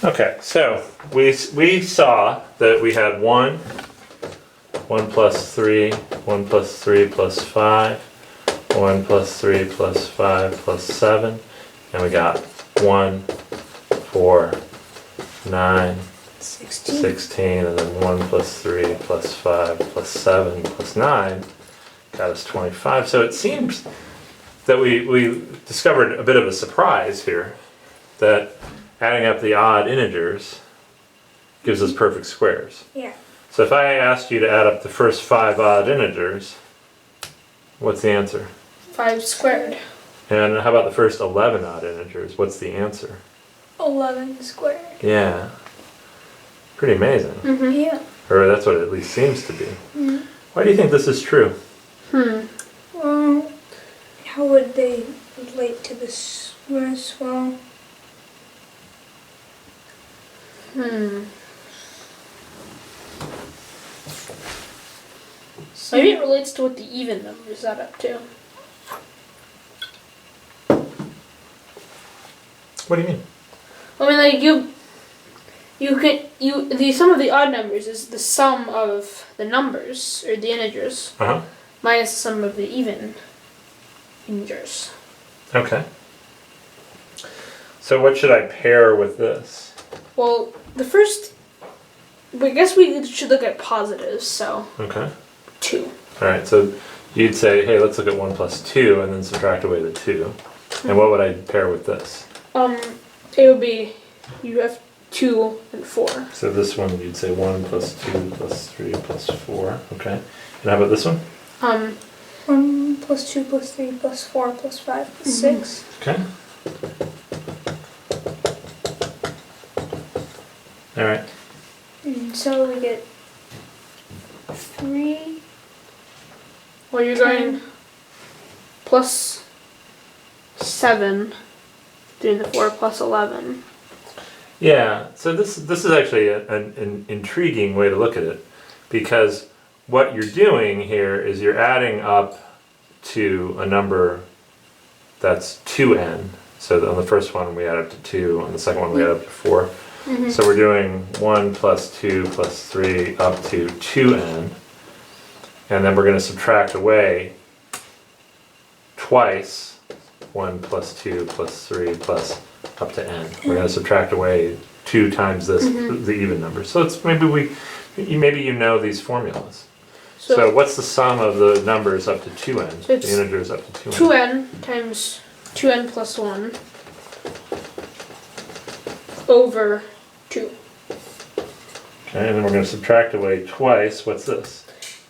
Okay, so we saw that we had 1 plus 3, 1 plus 3 plus 5, 1 plus 3 plus 5 plus 7, and we got 1, 4, 9, 16, and then 1 plus 3 plus 5 plus 7 plus 9 got us 25. So it seems that we discovered a bit of a surprise here, that adding up the odd integers gives us perfect squares. Yeah. So if I asked you to add up the first 5 odd integers, what's the answer? 5 squared. And how about the first 11 odd integers? What's the answer? 11 squared. Yeah. Pretty amazing. Mm-hmm. Yeah. Or that's what it at least seems to be. Mm-hmm. Why do you think this is true? Well, how would they relate to the squares? Well, Maybe it relates to what the even numbers add up to. What do you mean? I mean, like the sum of the odd numbers is the sum of the numbers or the integers minus the sum of the even integers. Okay. So what should I pair with this? Well, I guess we should look at positives. So Okay. 2. Alright, so you'd say, hey, let's look at 1 plus 2 and then subtract away the 2. And what would I pair with this? It would be, you have 2 and 4. So this one you'd say 1 plus 2 plus 3 plus 4. Okay. And how about this one? 1 plus 2 plus 3 plus 4 plus 5 plus 6. Okay. Alright. So we get 3. Well, you're going plus 7, doing the 4 plus 11. Yeah, so this is actually an intriguing way to look at it, because what you're doing here is you're adding up to a number that's 2n. So on the first one we add up to 2, on the second one we add up to 4. So we're doing 1 plus 2 plus 3 up to 2n, and then we're going to subtract away twice 1 plus 2 plus 3 plus up to n. We're going to subtract away 2 times this, the even number. So it's maybe you know these formulas. So what's the sum of the numbers up to 2n? So the integers up to 2n. 2n times 2n plus 1 over 2. Okay, and then we're going to subtract away twice. What's this?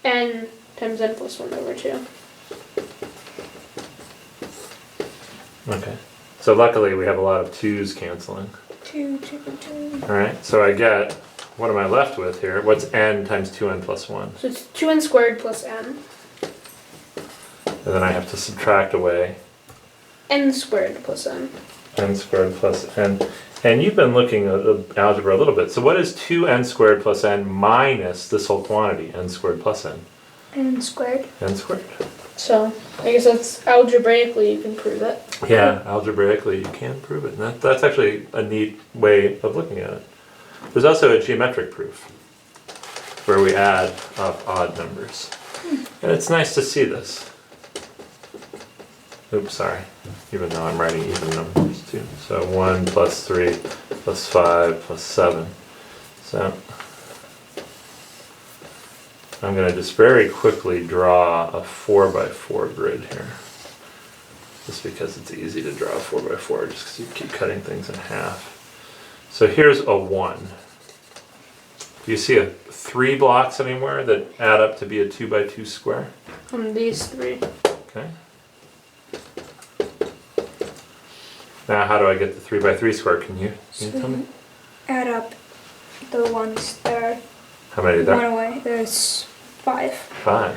N times n plus 1 over 2. Okay. So luckily we have a lot of 2's canceling. 2, 2, 2. Alright, so I get, what am I left with here? What's n times 2n plus 1? So it's 2n squared plus n. And then I have to subtract away N squared plus n. n squared plus n. And you've been looking at algebra a little bit. So what is 2n squared plus n minus this whole quantity, n squared plus n? N squared. N squared. So I guess that's algebraically you can prove it. Yeah, algebraically you can prove it. And that's actually a neat way of looking at it. There's also a geometric proof where we add up odd numbers. And it's nice to see this. Oops, sorry. Even though I'm writing even numbers too. So 1 plus 3 plus 5 plus 7. So I'm going to just very quickly draw a 4x4 grid here. Just because it's easy to draw a 4x4, just because you keep cutting things in half. So here's a 1. Do you see 3 blocks anywhere that add up to be a 2x2 square? These 3. Okay. Now how do I get the 3x3 square? Can you tell me? Add up the ones that are How many there? 1 away. There's 5. 5.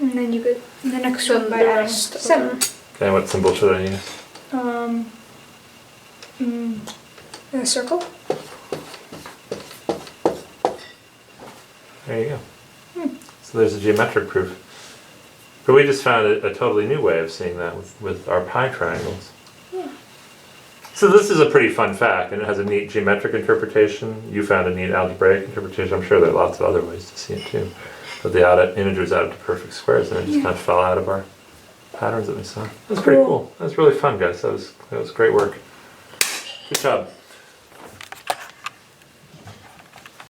And then you get the next one by the adding rest 7. Okay, what symbol should I use? A circle. There you go. So there's a geometric proof. But we just found a totally new way of seeing that with our pi triangles. Yeah. So this is a pretty fun fact, and it has a neat geometric interpretation. You found a neat algebraic interpretation. I'm sure there are lots of other ways to see it too. But the integers add up to perfect squares, and it just kind of fell out of our patterns that we saw. That was pretty cool. That was really fun, guys. That was great work. Good job.